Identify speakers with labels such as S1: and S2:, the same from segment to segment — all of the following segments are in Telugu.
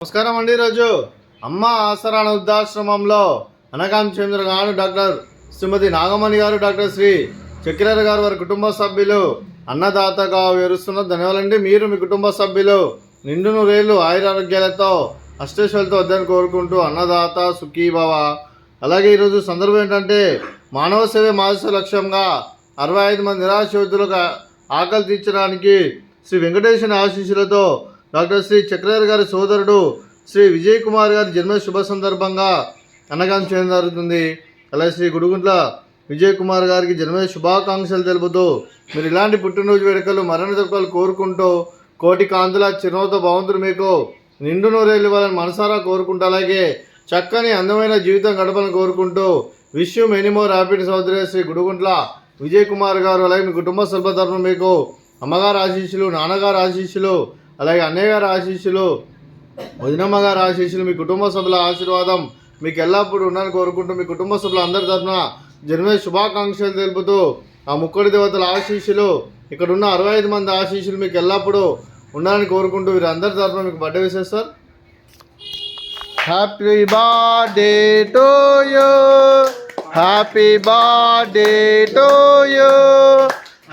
S1: నమస్కారం అండి. ఈరోజు అమ్మ ఆసరా వృద్ధాశ్రమంలో అనగాం చంద్ర గారు, డాక్టర్ శ్రీమతి నాగమణి గారు, డాక్టర్ శ్రీ చక్రర్ గారు వారి కుటుంబ సభ్యులు అన్నదాతగా వివరిస్తున్న ధన్యవాదాలండి. మీరు మీ కుటుంబ సభ్యులు నిండు నూరేళ్లు ఆయురారోగ్యాలతో అష్టేశ్వరులతో వద్దని కోరుకుంటూ అన్నదాత సుఖీభవ. అలాగే ఈరోజు సందర్భం ఏంటంటే మానవ సేవే మానవ లక్ష్యంగా 65 మంది నిరాశ్రయులకు ఆకలి తీర్చడానికి శ్రీ వెంకటేశ్వర ఆశీస్సులతో డాక్టర్ శ్రీ చక్రర్ గారి సోదరుడు శ్రీ విజయ్ కుమార్ గారి జన్మ శుభ సందర్భంగా అన్నగాం చేయడం జరుగుతుంది. అలాగే శ్రీ గుడుగుంట్ల విజయ్ కుమార్ గారికి జన్మ శుభాకాంక్షలు తెలుపుతూ మీరు ఇలాంటి పుట్టినరోజు వేడుకలు మరణ దొక్కలు కోరుకుంటూ కోటి కాంతుల చిరునవ్వుతో భగవంతుడు మీకు నిండు నూరేళ్ళు ఇవ్వాలని మనసారా కోరుకుంటూ అలాగే చక్కని అందమైన జీవితం గడపని కోరుకుంటూ wish you many more happiness అవుతుంది. శ్రీ గుడుగుంట్ల విజయ్ కుమార్ గారు అలాగే మీ కుటుంబ సభ్యుల తరఫున మీకు అమ్మగారు ఆశీస్సులు, నాన్నగారు ఆశీస్సులు, అలాగే అన్నయ్య గారి ఆశీస్సులు, వదినమ్మ గారి ఆశీస్సులు, మీ కుటుంబ సభ్యుల ఆశీర్వాదం మీకు ఎల్లప్పుడూ ఉండాలని కోరుకుంటూ మీ కుటుంబ సభ్యుల అందరి తరఫున జన్మ శుభాకాంక్షలు తెలుపుతూ ఆ ముక్కడి దేవతల ఆశీస్సులు, ఇక్కడ ఉన్న 65 మంది ఆశీస్సులు మీకు ఎల్లప్పుడూ ఉండాలని కోరుకుంటూ వీరందరి తరఫున మీకు birthday wishes sir. Happy birthday to you, happy birthday to you,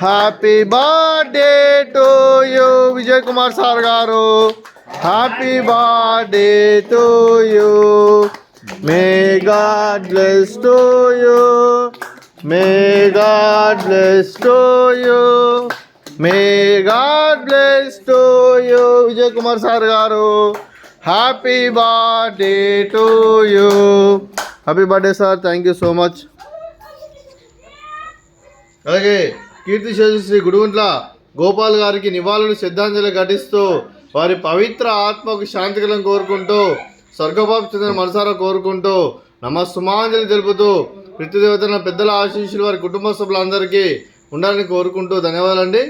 S1: happy birthday to you Vijay Kumar sir గారు. Happy birthday to you, may God bless to you, may God bless to you, may God bless to you Vijay Kumar sir గారు. Happy birthday to you. Happy birthday sir, thank you so much. అలాగే కీర్తిశేషు శ్రీ గుడుగుంట్ల గోపాల్ గారికి నివాళులు శ్రద్ధాంజలి ఘటిస్తూ వారి పవిత్ర ఆత్మకు శాంతికలను కోరుకుంటూ స్వర్గపాపు చెందిన మనసారా కోరుకుంటూ నమస్సుమాంజలి తెలుపుతూ పితృదేవతల పెద్దల ఆశీస్సులు వారి కుటుంబ సభ్యులందరికీ ఉండాలని కోరుకుంటూ ధన్యవాదాలండి.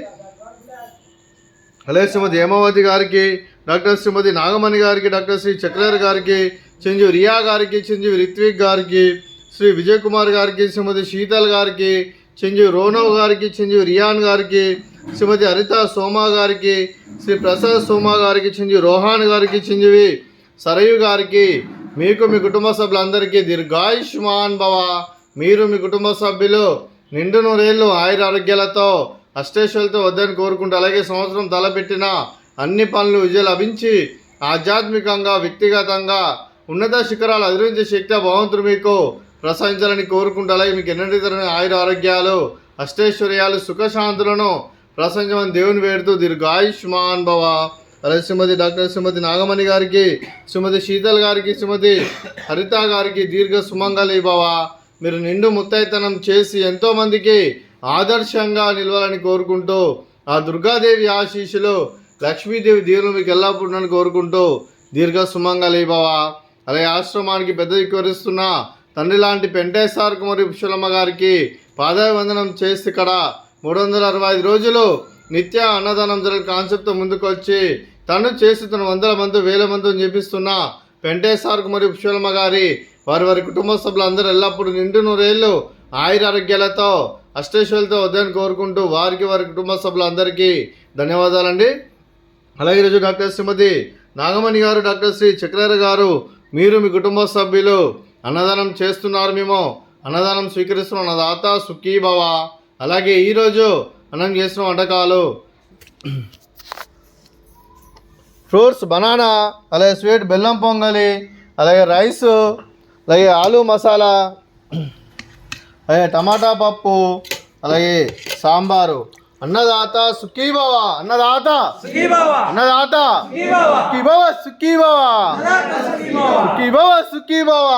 S1: అలాగే శ్రీమతి హేమావతి గారికి, డాక్టర్ శ్రీమతి నాగమణి గారికి, డాక్టర్ శ్రీ చక్రర్ గారికి, చిరంజీవి రియా గారికి, చిరంజీవి రిత్విక్ గారికి, శ్రీ విజయ్ కుమార్ గారికి, శ్రీమతి శీతల్ గారికి, చిరంజీవి రోనవ్ గారికి, చిరంజీవి రియాన్ గారికి, శ్రీమతి హరిత సోమా గారికి, శ్రీ ప్రసాద్ సోమా గారికి, చిరంజీవి రోహాన్ గారికి, చిరంజీవి సరయు గారికి, మీకు మీ కుటుంబ సభ్యులందరికీ దీర్ఘాయుష్మాన్ భవ. మీరు మీ కుటుంబ సభ్యులు నిండు నూరేళ్ళు ఆయుర ఆరోగ్యాలతో అష్టేశ్వరులతో వద్దని కోరుకుంటూ అలాగే సంవత్సరం తలపెట్టిన అన్ని పనులు విజయం లభించి ఆధ్యాత్మికంగా వ్యక్తిగతంగా ఉన్నత శిఖరాలు అధిరోహించే శక్తి భగవంతుడు మీకు ప్రసాదించాలని కోరుకుంటూ అలాగే మీకు ఎన్నటి తరగని ఆయుర ఆరోగ్యాలు అష్టైశ్వర్యాలు సుఖశాంతులను ప్రసాదించమని దేవుని వేడుతూ దీర్ఘాయుష్మాన్ భవ. అలాగే శ్రీమతి డాక్టర్ శ్రీమతి నాగమణి గారికి, శ్రీమతి శీతల్ గారికి, శ్రీమతి హరిత గారికి దీర్ఘ సుమంగళి భవ. మీరు నిండు ముత్తైతనం చేసి ఎంతోమందికి ఆదర్శంగా నిలవాలని కోరుకుంటూ ఆ దుర్గాదేవి ఆశీస్సులు, లక్ష్మీదేవి దీవులు మీకు ఎల్లప్పుడూ కోరుకుంటూ దీర్ఘ సుమంగళి భవ. అలాగే ఆశ్రమానికి పెద్ద వివరిస్తున్న తండ్రి లాంటి పెంటేశ్వర కుమారి పుష్పలమ్మ గారికి పాదాభివందనం చేసి ఇక్కడ 365 రోజులు నిత్య అన్నదానం జరిగే కాన్సెప్ట్తో ముందుకు వచ్చి తను చేస్తున్న 100 మంది 1000 మందిని చేపిస్తున్న పెంటేశ్వర కుమారి పుష్పలమ్మ గారి వారి కుటుంబ సభ్యులందరూ ఎల్లప్పుడూ నిండు నూరేళ్ళు ఆయుర ఆరోగ్యాలతో అష్టైశ్వర్యాలతో వద్దని కోరుకుంటూ వారి కుటుంబ సభ్యులందరికీ ధన్యవాదాలండి. అలాగే ఈరోజు డాక్టర్ శ్రీమతి నాగమణి గారు, డాక్టర్ శ్రీ చక్రర్ గారు, మీరు మీ కుటుంబ సభ్యులు అన్నదానం చేస్తున్నారు, మేము అన్నదానం స్వీకరిస్తున్న అన్నదాత సుఖీభవ. అలాగే ఈరోజు అన్నం చేసిన వంటకాలు ఫ్రూట్స్ బనానా, అలాగే స్వీట్ బెల్లం పొంగలి, అలాగే రైస్, అలాగే ఆలు మసాలా, అలాగే టమాటా పప్పు, అలాగే సాంబారు. అన్నదాత సుఖీభవ, అన్నదాత అన్నదాత సుఖీభవ, సుఖీభవ సుఖీభవ, సుఖీభవ.